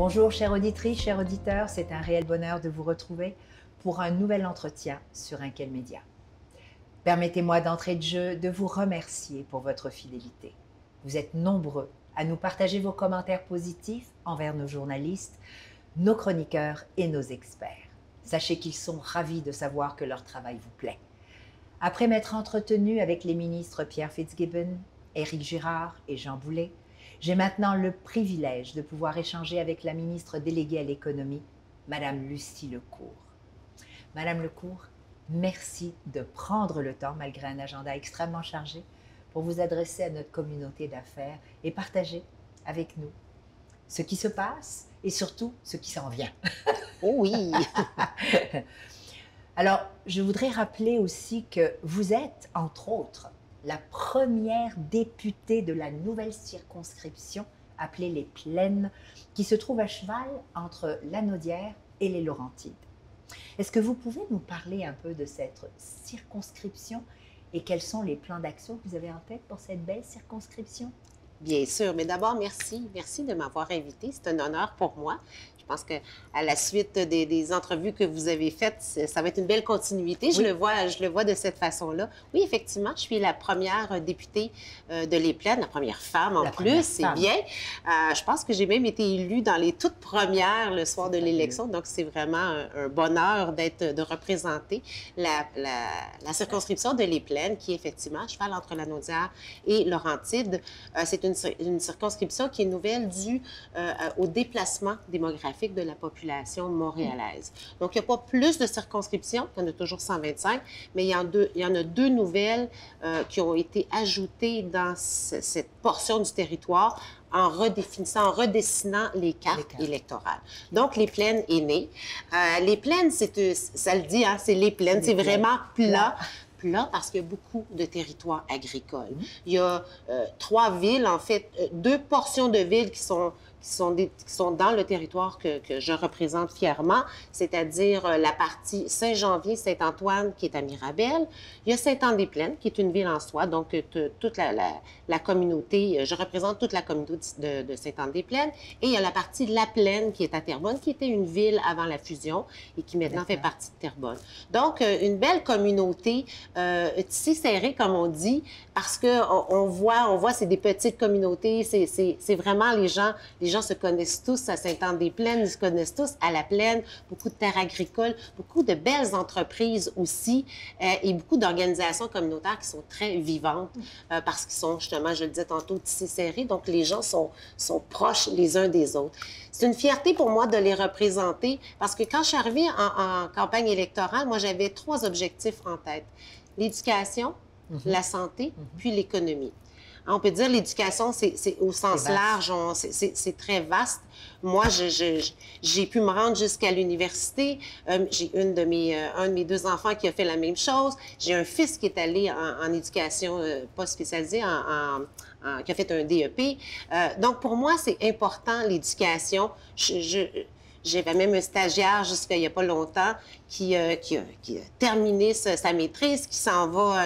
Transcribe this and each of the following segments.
Bonjour chère auditrice, chers auditeurs, c'est un réel bonheur de vous retrouver pour un nouvel entretien sur Inkel Média. Permettez-moi d'entrée de jeu de vous remercier pour votre fidélité. Vous êtes nombreux à nous partager vos commentaires positifs envers nos journalistes, nos chroniqueurs et nos experts. Sachez qu'ils sont ravis de savoir que leur travail vous plaît. Après m'être entretenu avec les ministres Pierre Fitzgibbon, Éric Girard et Jean Boulet, j'ai maintenant le privilège de pouvoir échanger avec la ministre déléguée à l'économie, Madame Lucie Lecourt. Madame Lecourt, merci de prendre le temps, malgré un agenda extrêmement chargé, pour vous adresser à notre communauté d'affaires et partager avec nous ce qui se passe et surtout ce qui s'en vient. Oh oui! Alors, je voudrais rappeler aussi que vous êtes, entre autres, la première députée de la nouvelle circonscription appelée les Plaines, qui se trouve à cheval entre Lanaudière et les Laurentides. Est-ce que vous pouvez nous parler un peu de cette circonscription et quels sont les plans d'action que vous avez en tête pour cette belle circonscription? Bien sûr, mais d'abord, merci. Merci de m'avoir invité. C'est un honneur pour moi. Je pense qu'à la suite des entrevues que vous avez faites, ça va être une belle continuité. Oui. Je le vois de cette façon-là. Oui, effectivement, je suis la première députée de Les Plaines, la première femme en plus, c'est bien. Je pense que j'ai même été élue dans les toutes premières le soir de l'élection, donc c'est vraiment un bonheur de représenter la circonscription de Les Plaines, qui est effectivement à cheval entre Lanaudière et Laurentides. C'est une circonscription qui est nouvelle due au déplacement démographique de la population montréalaise. Donc, il n'y a pas plus de circonscriptions, il y en a toujours 125, mais il y en a deux nouvelles qui ont été ajoutées dans cette portion du territoire en redessinant les cartes électorales. Donc, les Plaines est née. Les Plaines, ça le dit, hein, c'est les Plaines, c'est vraiment plat. Plat parce qu'il y a beaucoup de territoires agricoles. Il y a 3 villes, en fait, 2 portions de villes qui sont dans le territoire que je représente fièrement, c'est-à-dire la partie Saint-Janvier-Saint-Antoine qui est à Mirabel. Il y a Saint-Anne-des-Plaines qui est une ville en soi, donc toute la communauté, je représente toute la communauté de Saint-Anne-des-Plaines. Et il y a la partie La Plaine qui est à Terrebonne, qui était une ville avant la fusion et qui maintenant fait partie de Terrebonne. Donc, une belle communauté tissée serrée, comme on dit, parce qu'on voit, c'est des petites communautés, c'est vraiment les gens se connaissent tous à Saint-Anne-des-Plaines, ils se connaissent tous à La Plaine, beaucoup de terres agricoles, beaucoup de belles entreprises aussi et beaucoup d'organisations communautaires qui sont très vivantes parce qu'ils sont justement, je le disais tantôt, tissés serrés, donc les gens sont proches les uns des autres. C'est une fierté pour moi de les représenter parce que quand je suis arrivée en campagne électorale, moi j'avais 3 objectifs en tête. L'éducation, la santé, puis l'économie. On peut dire l'éducation, c'est au sens large, c'est très vaste. Moi, j'ai pu me rendre jusqu'à l'université. J'ai un de mes 2 enfants qui a fait la même chose. J'ai un fils qui est allé en éducation pas spécialisée, qui a fait un DEP. Donc, pour moi, c'est important, l'éducation. J'avais même un stagiaire jusqu'à il n'y a pas longtemps qui a terminé sa maîtrise, qui s'en va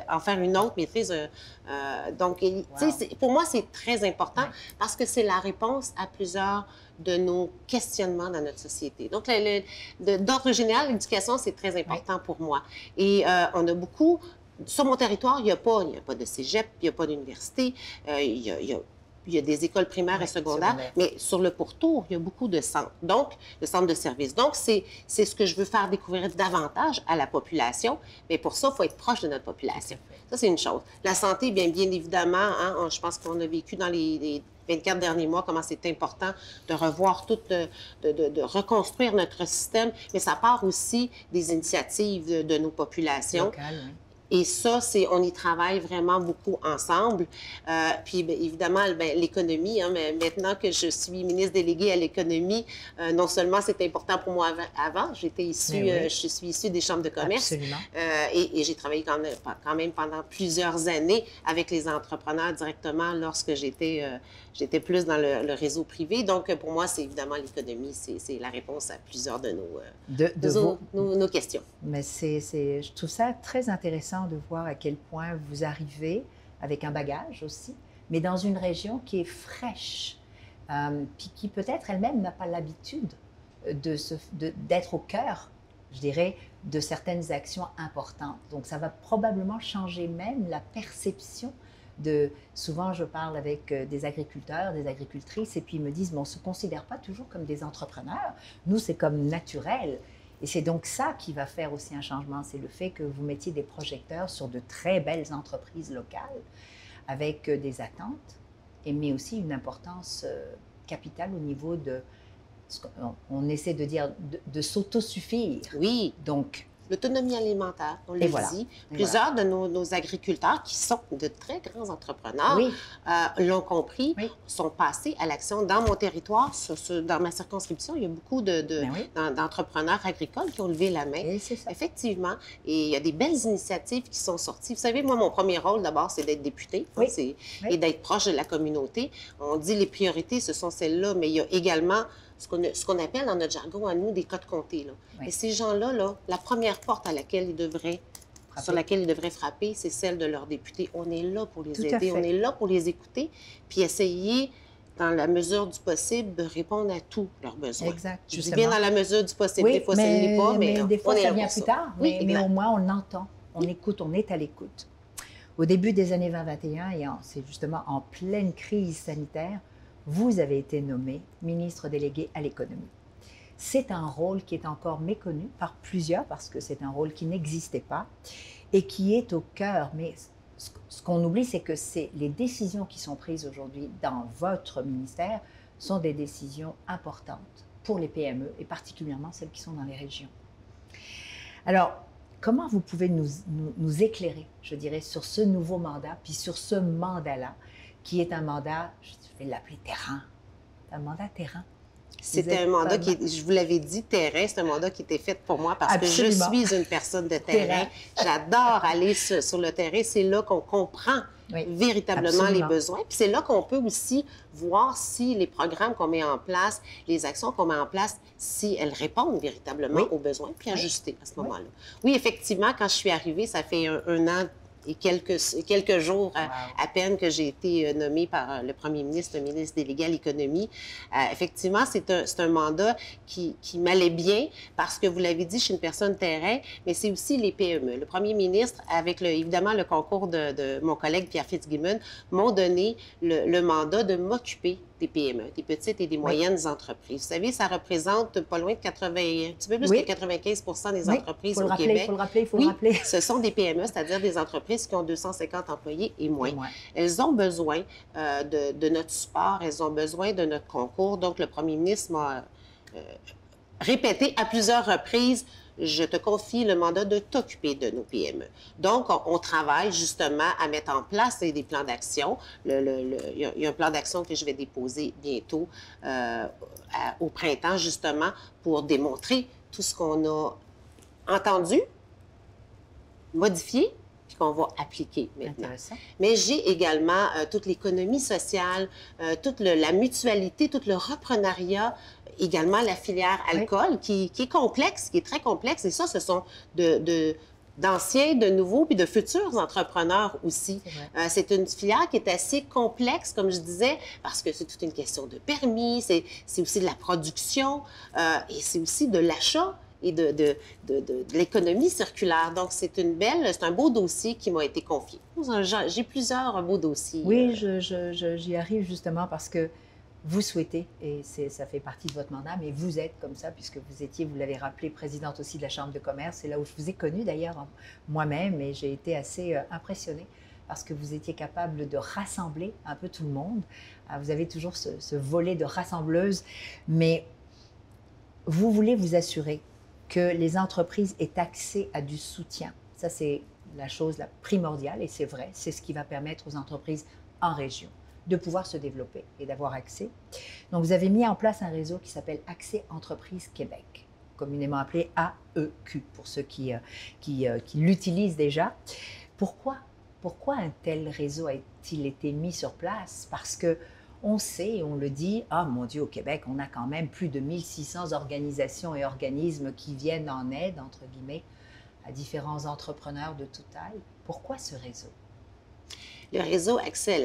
en faire une autre maîtrise. Donc, pour moi, c'est très important parce que c'est la réponse à plusieurs de nos questionnements dans notre société. Donc, d'ordre général, l'éducation, c'est très important pour moi. Et on a beaucoup... Sur mon territoire, il n'y a pas de cégep, il n'y a pas d'université, il y a des écoles primaires et secondaires, mais sur le pourtour, il y a beaucoup de centres, donc de centres de services. Donc, c'est ce que je veux faire découvrir davantage à la population, mais pour ça, il faut être proche de notre population. Ça, c'est une chose. La santé, bien évidemment, hein, je pense qu'on a vécu dans les 24 derniers mois, comment c'est important de revoir tout, de reconstruire notre système, mais ça part aussi des initiatives de nos populations. Locales, oui. Et ça, on y travaille vraiment beaucoup ensemble. Puis, bien, évidemment, l'économie, hein, mais maintenant que je suis ministre déléguée à l'économie, non seulement c'est important pour moi avant, je suis issue des chambres de commerce. Absolument. Et j'ai travaillé quand même pendant plusieurs années avec les entrepreneurs directement lorsque j'étais plus dans le réseau privé. Donc, pour moi, c'est évidemment l'économie, c'est la réponse à plusieurs de nos questions. Mais je trouve ça très intéressant de voir à quel point vous arrivez avec un bagage aussi, mais dans une région qui est fraîche. puis qui peut-être elle-même n'a pas l'habitude d'être au cœur, je dirais, de certaines actions importantes. Donc, ça va probablement changer même la perception de... Souvent, je parle avec des agriculteurs, des agricultrices, et puis ils me disent, mais on ne se considère pas toujours comme des entrepreneurs. Nous, c'est comme naturel. Et c'est donc ça qui va faire aussi un changement, c'est le fait que vous mettiez des projecteurs sur de très belles entreprises locales avec des attentes, mais aussi une importance capitale au niveau de on essaie de dire de s'autosuffire. Oui. Donc, l'autonomie alimentaire, on l'a voilà. dit. Plusieurs de nos agriculteurs, qui sont de très grands entrepreneurs, Oui. L'ont compris, Oui. sont passés à l'action. Dans mon territoire, dans ma circonscription, il y a beaucoup Oui. d'entrepreneurs agricoles qui ont levé la main. Et c'est ça. Effectivement. Et il y a des belles initiatives qui sont sorties. Vous savez, moi, mon premier rôle, d'abord, c'est d'être député Oui. Et d'être proche de la communauté. On dit les priorités, ce sont celles-là, mais il y a également ce qu'on appelle dans notre jargon à nous des cas de comté. Là. Oui. Et ces gens-là, la première porte sur laquelle ils devraient frapper, c'est celle de leurs députés. On est là pour les aider, on est là pour les écouter, puis essayer, dans la mesure du possible, de répondre à tous leurs besoins. Exact. Je dis bien dans la mesure du possible. Des fois, ça ne l'est pas, mais des fois, on est ça là vient pour plus ça. tard. Oui, Mais au moins, on entend, on écoute, on est à l'écoute. Au début des années 2021, et c'est justement en pleine crise sanitaire, vous avez été nommé ministre délégué à l'économie. C'est un rôle qui est encore méconnu par plusieurs parce que c'est un rôle qui n'existait pas et qui est au cœur. Mais ce qu'on oublie, c'est que les décisions qui sont prises aujourd'hui dans votre ministère sont des décisions importantes pour les PME et particulièrement celles qui sont dans les régions. Alors, comment vous pouvez nous éclairer, je dirais, sur ce nouveau mandat, puis sur ce mandat-là, qui est un mandat, je vais l'appeler terrain, un mandat terrain. C'était un mandat qui, je vous l'avais dit, terrain, c'est un mandat qui était fait pour moi parce Absolument. que je suis une personne de terrain. J'adore aller sur le terrain. C'est là qu'on comprend véritablement Absolument. les besoins. Puis c'est là qu'on peut aussi voir si les programmes qu'on met en place, les actions qu'on met en place, si elles répondent véritablement aux besoins, puis ajuster à ce moment-là. Oui, effectivement, quand je suis arrivée, ça fait un an et quelques jours à peine que j'ai été nommée par le premier ministre délégué à l'économie. Effectivement, c'est un mandat qui m'allait bien parce que, vous l'avez dit, je suis une personne terrain, mais c'est aussi les PME. Le premier ministre, avec évidemment le concours de mon collègue Pierre Fitzgibbon, m'ont donné le mandat de m'occuper des PME, des petites et des moyennes entreprises. Vous savez, ça représente pas loin de 80, un petit peu plus que 95 des entreprises au Québec. Il faut le rappeler. Ce sont des PME, c'est-à-dire des entreprises qui ont 250 employés et moins. Elles ont besoin de notre support, elles ont besoin de notre concours. Donc, le premier ministre m'a répété à plusieurs reprises: je te confie le mandat de t'occuper de nos PME. Donc, on travaille justement à mettre en place des plans d'action. Il y a un plan d'action que je vais déposer bientôt au printemps, justement, pour démontrer tout ce qu'on a entendu, modifié, puis qu'on va appliquer maintenant. Mais j'ai également toute l'économie sociale, toute la mutualité, tout le reprenariat, également la filière alcool, qui est complexe, qui est très complexe. Et ça, ce sont d'anciens, de nouveaux, puis de futurs entrepreneurs aussi. C'est une filière qui est assez complexe, comme je disais, parce que c'est toute une question de permis, c'est aussi de la production et c'est aussi de l'achat et de l'économie circulaire. Donc, c'est un beau dossier qui m'a été confié. J'ai plusieurs beaux dossiers. Oui, j'y arrive justement parce que vous souhaitez, et ça fait partie de votre mandat, mais vous êtes comme ça, puisque vous l'avez rappelé, présidente aussi de la Chambre de commerce. C'est là où je vous ai connue d'ailleurs moi-même, et j'ai été assez impressionnée parce que vous étiez capable de rassembler un peu tout le monde. Vous avez toujours ce volet de rassembleuse, mais vous voulez vous assurer que les entreprises aient accès à du soutien. Ça, c'est la chose la primordiale, et c'est vrai, c'est ce qui va permettre aux entreprises en région de pouvoir se développer et d'avoir accès. Donc, vous avez mis en place un réseau qui s'appelle Accès Entreprises Québec, communément appelé AEQ, pour ceux qui l'utilisent déjà. Pourquoi un tel réseau a-t-il été mis sur place? Parce que on sait, on le dit, ah mon Dieu, au Québec, on a quand même plus de 1600 organisations et organismes qui viennent en aide, entre guillemets, à différents entrepreneurs de toute taille. Pourquoi ce réseau? Le réseau Accès,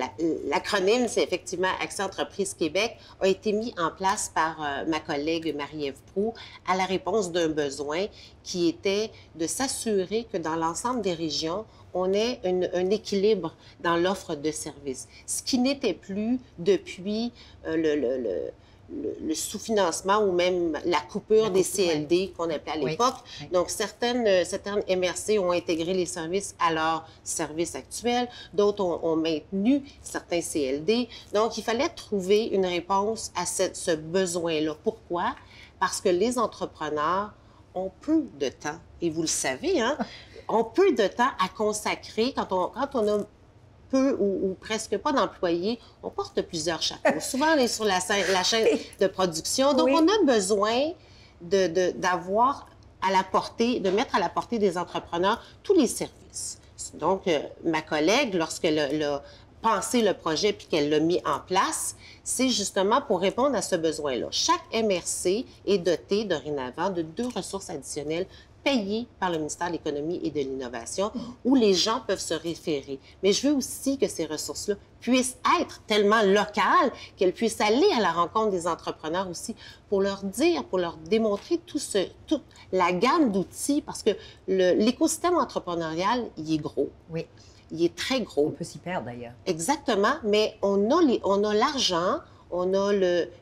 l'acronyme, c'est effectivement Accès Entreprises Québec, a été mis en place par ma collègue Marie-Ève Proulx à la réponse d'un besoin qui était de s'assurer que dans l'ensemble des régions, on ait un équilibre dans l'offre de services, ce qui n'était plus depuis le sous-financement ou même la coupure des CLD qu'on appelait à l'époque. Oui. Donc, certaines MRC ont intégré les services à leurs services actuels, d'autres ont maintenu certains CLD. Donc, il fallait trouver une réponse à ce besoin-là. Pourquoi? Parce que les entrepreneurs ont peu de temps, et vous le savez, hein, ont peu de temps à consacrer quand on a peu ou presque pas d'employés, on porte plusieurs chapeaux. Souvent, on est sur la chaîne de production. Donc, on a besoin d'avoir à la portée, de mettre à la portée des entrepreneurs tous les services. Donc, ma collègue, lorsqu'elle a pensé le projet puis qu'elle l'a mis en place, c'est justement pour répondre à ce besoin-là. Chaque MRC est doté dorénavant de 2 ressources additionnelles payées par le ministère de l'Économie et de l'Innovation, où les gens peuvent se référer. Mais je veux aussi que ces ressources-là puissent être tellement locales qu'elles puissent aller à la rencontre des entrepreneurs aussi pour leur dire, pour leur démontrer toute la gamme d'outils, parce que l'écosystème entrepreneurial, il est gros. Oui. Il est très gros. On peut s'y perdre, d'ailleurs. Exactement, mais on a l'argent, on a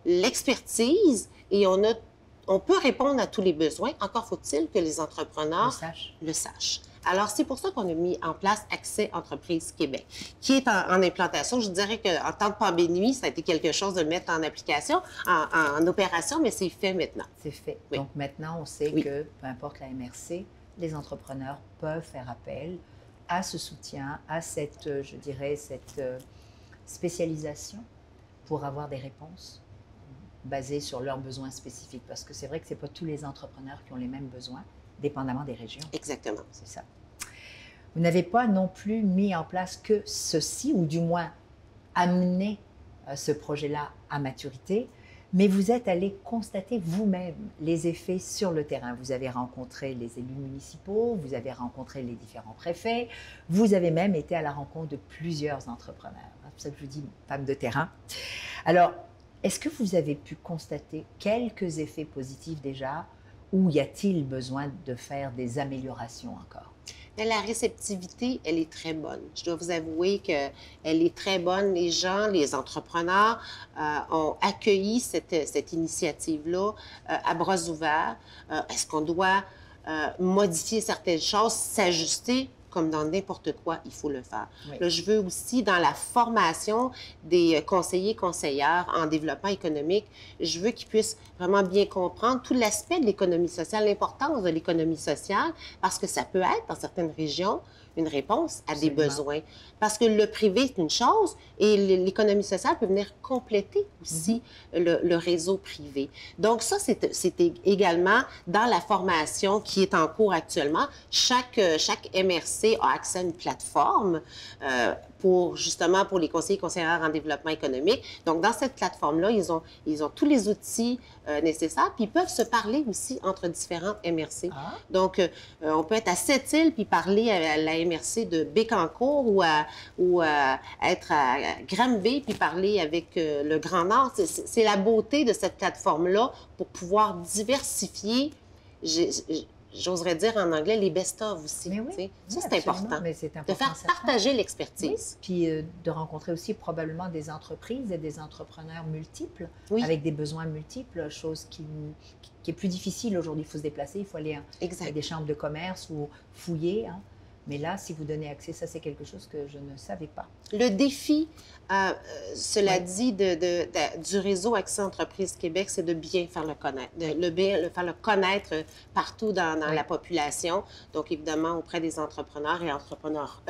l'expertise et on peut répondre à tous les besoins. Encore faut-il que les entrepreneurs le sachent. Alors, c'est pour ça qu'on a mis en place Accès Entreprises Québec, qui est en implantation. Je dirais qu'en temps de pandémie, ça a été quelque chose de le mettre en application, en opération, mais c'est fait maintenant. C'est fait. Oui. Donc, maintenant, on sait que, peu importe la MRC, les entrepreneurs peuvent faire appel à ce soutien, à cette, je dirais, cette spécialisation pour avoir des réponses basées sur leurs besoins spécifiques. Parce que c'est vrai que ce n'est pas tous les entrepreneurs qui ont les mêmes besoins, dépendamment des régions. Exactement. C'est ça. Vous n'avez pas non plus mis en place que ceci, ou du moins amené ce projet-là à maturité, mais vous êtes allé constater vous-même les effets sur le terrain. Vous avez rencontré les élus municipaux, vous avez rencontré les différents préfets, vous avez même été à la rencontre de plusieurs entrepreneurs. C'est pour ça que je vous dis femme de terrain. Alors, est-ce que vous avez pu constater quelques effets positifs déjà, ou y a-t-il besoin de faire des améliorations encore? Mais la réceptivité, elle est très bonne. Je dois vous avouer qu'elle est très bonne. Les gens, les entrepreneurs ont accueilli cette initiative-là à bras ouverts. Est-ce qu'on doit modifier certaines choses, s'ajuster? Comme dans n'importe quoi, il faut le faire. Oui. Là, je veux aussi, dans la formation des conseillers, conseillères en développement économique, je veux qu'ils puissent vraiment bien comprendre tout l'aspect de l'économie sociale, l'importance de l'économie sociale, parce que ça peut être, dans certaines régions, une réponse à des besoins. Parce que le privé, c'est une chose, et l'économie sociale peut venir compléter aussi le réseau privé. Donc ça, c'était également dans la formation qui est en cours actuellement. Chaque MRC a accès à une plateforme justement pour les conseillers et conseillères en développement économique. Donc, dans cette plateforme-là, ils ont tous les outils nécessaires, puis ils peuvent se parler aussi entre différentes MRC. Ah. Donc, on peut être à Sept-Îles puis parler à la MRC de Bécancour ou être à Granby puis parler avec le Grand Nord. C'est la beauté de cette plateforme-là pour pouvoir diversifier. J'oserais dire en anglais, les best-of aussi. Mais oui, ça, c'est important. Mais c'est important. De faire partager l'expertise. Oui. Puis de rencontrer aussi probablement des entreprises et des entrepreneurs multiples, avec des besoins multiples, chose qui est plus difficile aujourd'hui. Il faut se déplacer, il faut aller à des chambres de commerce ou fouiller. Hein. Mais là, si vous donnez accès, ça, c'est quelque chose que je ne savais pas. Le défi, cela dit, du réseau Accès Entreprises Québec, c'est de bien faire le connaître, faire le connaître partout dans la population, donc évidemment auprès des entrepreneurs et entrepreneurs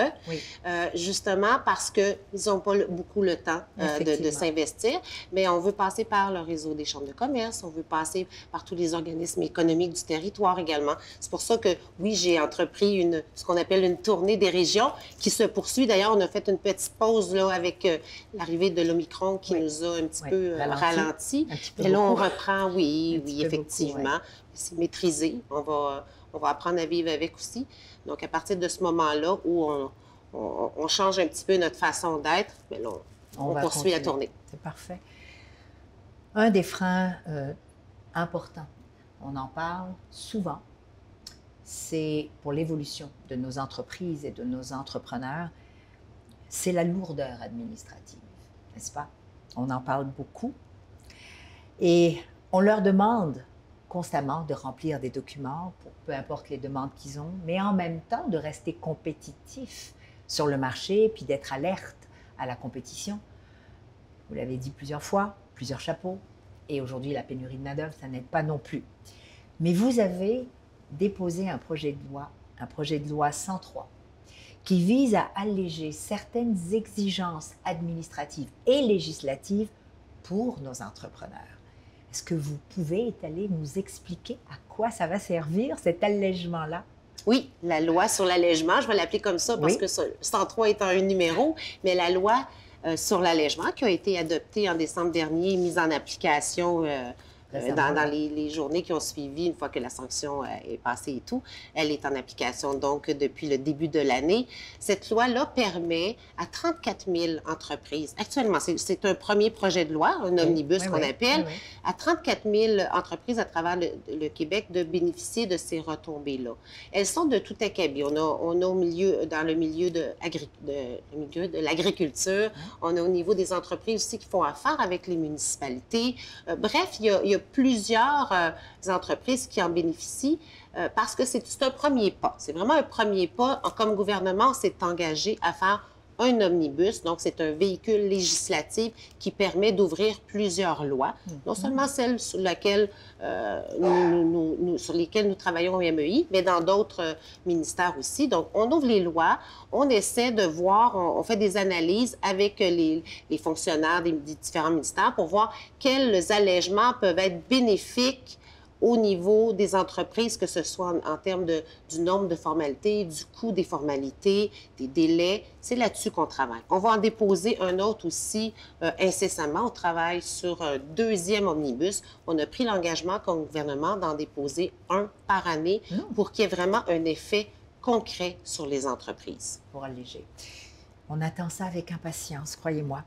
justement parce qu'ils n'ont pas beaucoup le temps de s'investir, mais on veut passer par le réseau des chambres de commerce, on veut passer par tous les organismes économiques du territoire également. C'est pour ça que, oui, j'ai entrepris ce qu'on appelle une tournée des régions qui se poursuit. D'ailleurs, on a fait une petite pause là, avec l'arrivée de l'Omicron qui nous a un petit peu ralenti. Et là, on reprend, oui, effectivement. C'est maîtrisé. On va apprendre à vivre avec aussi. Donc, à partir de ce moment-là où on change un petit peu notre façon d'être, mais là, on va poursuit la continuer. tournée. C'est parfait. Un des freins importants, on en parle souvent, c'est pour l'évolution de nos entreprises et de nos entrepreneurs, c'est la lourdeur administrative, n'est-ce pas? On en parle beaucoup et on leur demande constamment de remplir des documents pour peu importe les demandes qu'ils ont, mais en même temps de rester compétitifs sur le marché puis d'être alerte à la compétition. Vous l'avez dit plusieurs fois, plusieurs chapeaux, et aujourd'hui la pénurie de main-d'œuvre, ça n'aide pas non plus. Mais vous avez déposé un projet de loi 103, qui vise à alléger certaines exigences administratives et législatives pour nos entrepreneurs. Est-ce que vous pouvez étaler, nous expliquer à quoi ça va servir, cet allègement-là? Oui, la loi sur l'allègement, je vais l'appeler comme ça parce que 103 est un numéro, mais la loi sur l'allègement qui a été adoptée en décembre dernier, mise en application dans les journées qui ont suivi, une fois que la sanction est passée et tout, elle est en application donc depuis le début de l'année. Cette loi-là permet à 34 000 entreprises, actuellement, c'est un premier projet de loi, un omnibus qu'on appelle, à 34 000 entreprises à travers le Québec de bénéficier de ces retombées-là. Elles sont de tout acabit. On a dans le milieu de l'agriculture, on a au niveau des entreprises aussi qui font affaire avec les municipalités. Bref, il y a plusieurs entreprises qui en bénéficient parce que c'est un premier pas. C'est vraiment un premier pas. Comme gouvernement, on s'est engagé à faire un omnibus, donc c'est un véhicule législatif qui permet d'ouvrir plusieurs lois, non seulement celles sur lesquelles nous travaillons au MEI, mais dans d'autres ministères aussi. Donc, on ouvre les lois, on essaie de voir, on fait des analyses avec les fonctionnaires des différents ministères pour voir quels allègements peuvent être bénéfiques au niveau des entreprises, que ce soit en termes du nombre de formalités, du coût des formalités, des délais. C'est là-dessus qu'on travaille. On va en déposer un autre aussi incessamment. On travaille sur un deuxième omnibus. On a pris l'engagement comme gouvernement d'en déposer un par année pour qu'il y ait vraiment un effet concret sur les entreprises. Pour alléger. On attend ça avec impatience, croyez-moi.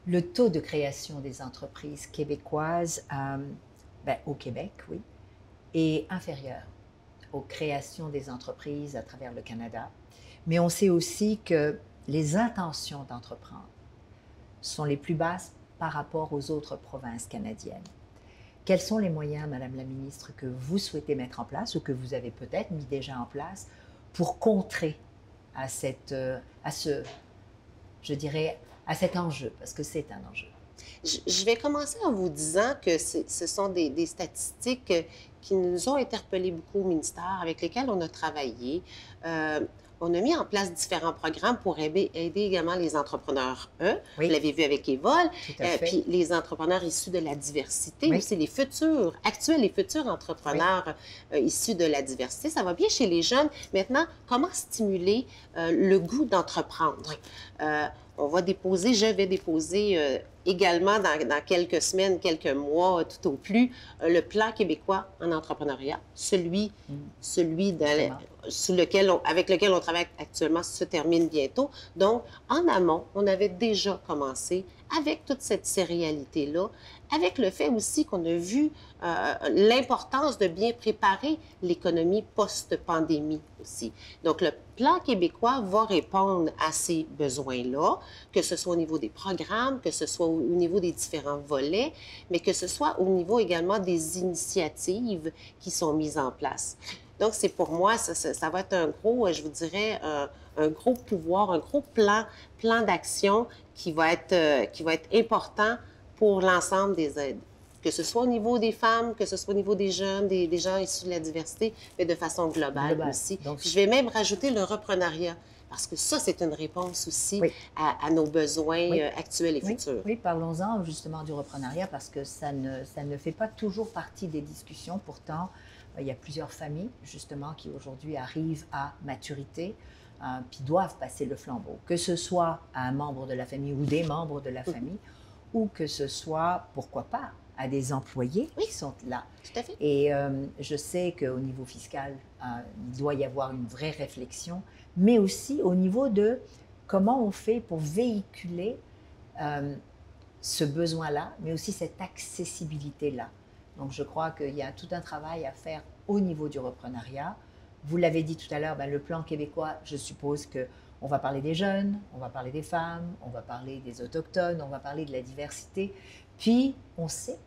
Le taux de création des entreprises québécoises au Québec, oui, est inférieur aux créations des entreprises à travers le Canada. Mais on sait aussi que les intentions d'entreprendre sont les plus basses par rapport aux autres provinces canadiennes. Quels sont les moyens, Madame la ministre, que vous souhaitez mettre en place ou que vous avez peut-être mis déjà en place pour contrer à cet enjeu, parce que c'est un enjeu? Je vais commencer en vous disant que ce sont des statistiques qui nous ont interpellés beaucoup au ministère, avec lesquelles on a travaillé. On a mis en place différents programmes pour aider également les entrepreneurs, Vous l'avez vu avec Evol, puis les entrepreneurs issus de la diversité, aussi les futurs, actuels et futurs entrepreneurs issus de la diversité. Ça va bien chez les jeunes. Maintenant, comment stimuler le goût d'entreprendre? Je vais déposer également dans quelques semaines, quelques mois, tout au plus, le plan québécois en entrepreneuriat, celui avec lequel on travaille actuellement se termine bientôt. Donc, en amont, on avait déjà commencé avec toute cette sérialité-là, avec le fait aussi qu'on a vu l'importance de bien préparer l'économie post-pandémie aussi. Donc, le plan québécois va répondre à ces besoins-là, que ce soit au niveau des programmes, que ce soit au niveau des différents volets, mais que ce soit au niveau également des initiatives qui sont mises en place. Donc, c'est pour moi, ça va être un gros, je vous dirais, un gros pouvoir, un gros plan d'action qui va être important pour l'ensemble des aides. Que ce soit au niveau des femmes, que ce soit au niveau des jeunes, des gens issus de la diversité, mais de façon globale aussi. Donc, je vais même rajouter le reprenariat, parce que ça, c'est une réponse aussi à nos besoins actuels et futurs. Oui, parlons-en justement du reprenariat, parce que ça ne fait pas toujours partie des discussions. Pourtant, il y a plusieurs familles, justement, qui aujourd'hui arrivent à maturité, puis doivent passer le flambeau, que ce soit à un membre de la famille ou des membres de la famille, ou que ce soit, pourquoi pas, à des employés qui sont là. Tout à fait. Et je sais qu'au niveau fiscal, il doit y avoir une vraie réflexion, mais aussi au niveau de comment on fait pour véhiculer ce besoin-là, mais aussi cette accessibilité-là. Donc, je crois qu'il y a tout un travail à faire au niveau du reprenariat. Vous l'avez dit tout à l'heure, le plan québécois, je suppose qu'on va parler des jeunes, on va parler des femmes, on va parler des autochtones, on va parler de la diversité. Puis, on sait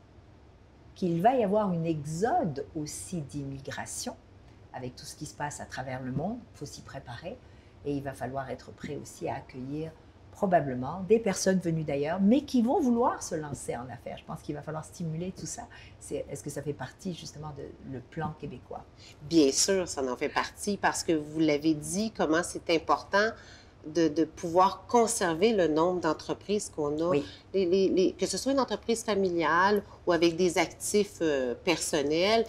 qu'il va y avoir une exode aussi d'immigration avec tout ce qui se passe à travers le monde. Il faut s'y préparer et il va falloir être prêt aussi à accueillir probablement des personnes venues d'ailleurs, mais qui vont vouloir se lancer en affaires. Je pense qu'il va falloir stimuler tout ça. Est-ce que ça fait partie justement le plan québécois? Bien sûr, ça en fait partie parce que vous l'avez dit, comment c'est important de pouvoir conserver le nombre d'entreprises qu'on a, oui. Que ce soit une entreprise familiale ou avec des actifs personnels.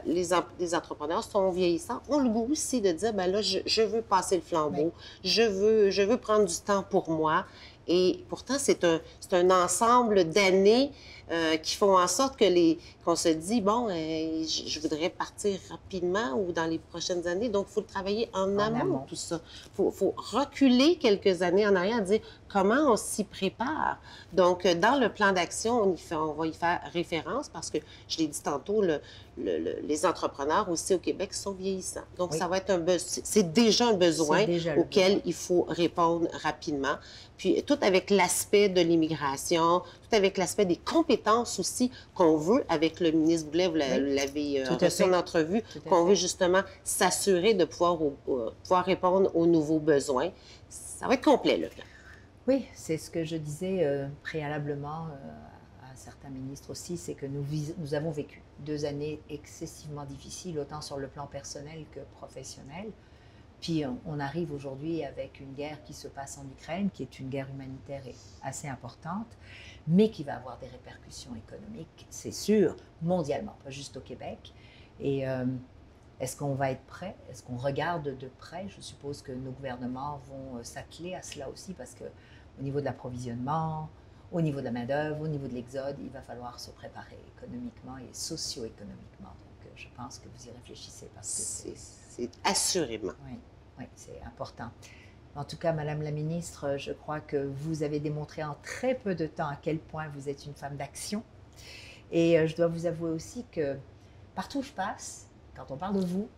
Les entrepreneurs sont vieillissants, ont le goût aussi de dire, ben là, je veux passer le flambeau, oui. je veux prendre du temps pour moi. Et pourtant, c'est un ensemble d'années qui font en sorte qu'on se dit, bon, je voudrais partir rapidement ou dans les prochaines années. Donc, il faut le travailler en amont, tout ça. Il faut reculer quelques années en arrière et dire comment on s'y prépare. Donc, dans le plan d'action, on va y faire référence parce que, je l'ai dit tantôt, les entrepreneurs aussi au Québec sont vieillissants. Donc, oui. Ça va être c'est déjà un besoin auquel il faut répondre rapidement. Puis, tout avec l'aspect de l'immigration, tout avec l'aspect des compétences aussi qu'on veut, avec le ministre Boulet, vous l'avez reçu en entrevue, qu'on veut justement s'assurer de pouvoir répondre aux nouveaux besoins. Ça va être complet, le plan. Oui, c'est ce que je disais préalablement à certains ministres aussi, c'est que nous avons vécu 2 années excessivement difficiles, autant sur le plan personnel que professionnel. Puis on arrive aujourd'hui avec une guerre qui se passe en Ukraine, qui est une guerre humanitaire et assez importante, mais qui va avoir des répercussions économiques, c'est sûr, mondialement, pas juste au Québec. Et est-ce qu'on va être prêt? Est-ce qu'on regarde de près? Je suppose que nos gouvernements vont s'atteler à cela aussi, parce qu'au niveau de l'approvisionnement, au niveau de la main-d'œuvre, au niveau de l'exode, il va falloir se préparer économiquement et socio-économiquement. Donc je pense que vous y réfléchissez parce que c'est assurément. Oui. Oui, c'est important. En tout cas, Madame la Ministre, je crois que vous avez démontré en très peu de temps à quel point vous êtes une femme d'action. Et je dois vous avouer aussi que partout où je passe, quand on parle de vous,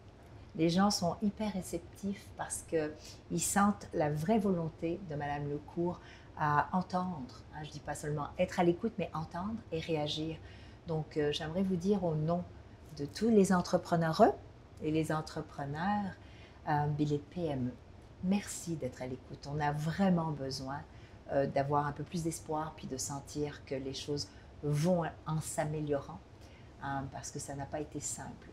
les gens sont hyper réceptifs parce qu'ils sentent la vraie volonté de Madame Lecourt à entendre. Je ne dis pas seulement être à l'écoute, mais entendre et réagir. Donc, j'aimerais vous dire au nom de tous les entrepreneurs et les entrepreneurs, les PME. Merci d'être à l'écoute. On a vraiment besoin d'avoir un peu plus d'espoir puis de sentir que les choses vont en s'améliorant parce que ça n'a pas été simple.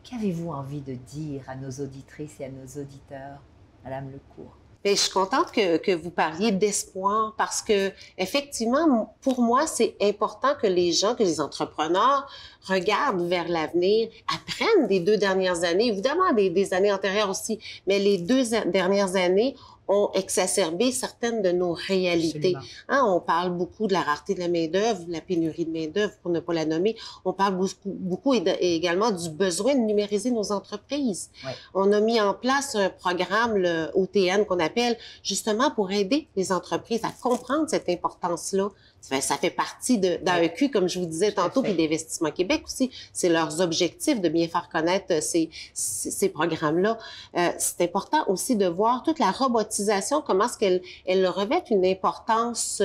Qu'avez-vous envie de dire à nos auditrices et à nos auditeurs, Madame Lecourt? Bien, je suis contente que vous parliez d'espoir parce que, effectivement, pour moi, c'est important que les gens, que les entrepreneurs regardent vers l'avenir, apprennent des 2 dernières années, évidemment des années antérieures aussi, mais les 2 dernières années ont exacerbé certaines de nos réalités. On parle beaucoup de la rareté de la main-d'œuvre, de la pénurie de main-d'œuvre, pour ne pas la nommer. On parle beaucoup également du besoin de numériser nos entreprises. Ouais. On a mis en place un programme, le OTN, qu'on appelle, justement pour aider les entreprises à comprendre cette importance-là. Ça fait partie d'AEQ, comme je vous disais tantôt, puis d'Investissement Québec aussi. C'est leurs objectifs de bien faire connaître ces programmes-là. C'est important aussi de voir toute la robotisation, comment est-ce qu'elle revêt une importance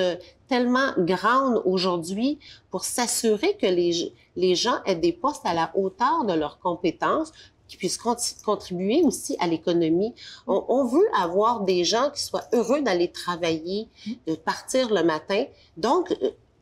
tellement grande aujourd'hui pour s'assurer que les gens aient des postes à la hauteur de leurs compétences, qui puissent contribuer aussi à l'économie. On veut avoir des gens qui soient heureux d'aller travailler, de partir le matin. Donc,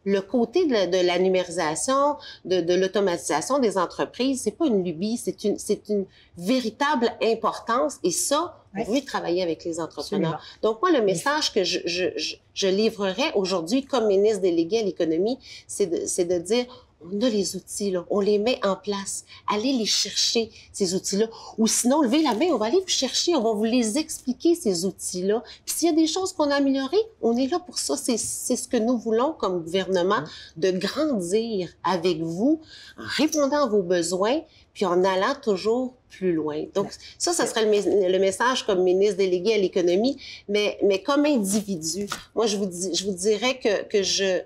le côté de la numérisation, de l'automatisation des entreprises, c'est pas une lubie, c'est une véritable importance. Et ça, on veut travailler avec les entrepreneurs. Absolument. Donc, moi, le message que je livrerai aujourd'hui comme ministre délégué à l'économie, c'est de dire, on a les outils, là, on les met en place. Allez les chercher, ces outils-là. Ou sinon, levez la main, on va aller vous chercher, on va vous les expliquer, ces outils-là. Puis s'il y a des choses qu'on a améliorées, on est là pour ça. C'est ce que nous voulons comme gouvernement, de grandir avec vous, en répondant à vos besoins, puis en allant toujours plus loin. Donc, ça serait le message comme ministre délégué à l'économie, mais comme individu. Moi, je vous dirais que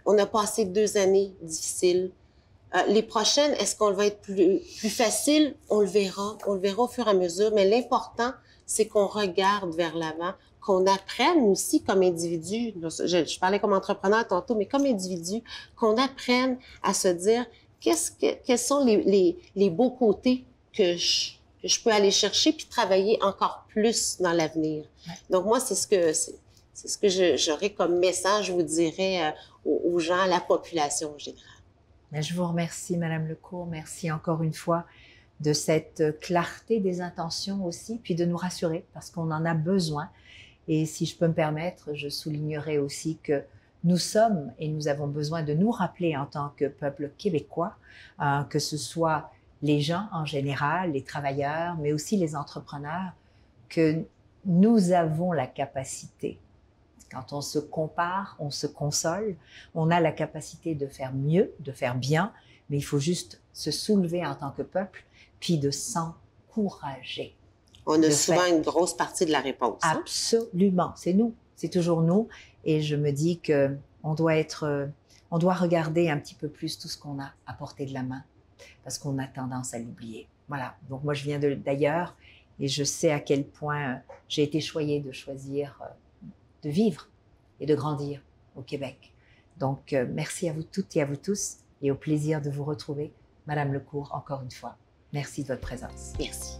on a passé 2 années difficiles. Les prochaines, est-ce qu'on va être plus facile? On le verra au fur et à mesure, mais l'important, c'est qu'on regarde vers l'avant, qu'on apprenne aussi comme individu, je parlais comme entrepreneur tantôt, mais comme individu, qu'on apprenne à se dire quels sont les beaux côtés que je peux aller chercher puis travailler encore plus dans l'avenir. Ouais. Donc moi, c'est ce que j'aurais comme message, je vous dirais, aux gens, à la population en général. Mais je vous remercie, Madame Lecourt. Merci encore une fois de cette clarté des intentions aussi, puis de nous rassurer parce qu'on en a besoin. Et si je peux me permettre, je soulignerai aussi que nous sommes et nous avons besoin de nous rappeler en tant que peuple québécois, que ce soit les gens en général, les travailleurs, mais aussi les entrepreneurs, que nous avons la capacité. Quand on se compare, on se console, on a la capacité de faire mieux, de faire bien, mais il faut juste se soulever en tant que peuple, puis de s'encourager. On a souvent une grosse partie de la réponse. Hein? Absolument, c'est nous, c'est toujours nous. Et je me dis que on doit regarder un petit peu plus tout ce qu'on a à portée de la main, parce qu'on a tendance à l'oublier. Voilà, donc moi je viens d'ailleurs et je sais à quel point j'ai été choyée de choisir de vivre et de grandir au Québec. Donc, merci à vous toutes et à vous tous et au plaisir de vous retrouver. Madame Lecourt, encore une fois, merci de votre présence. Merci.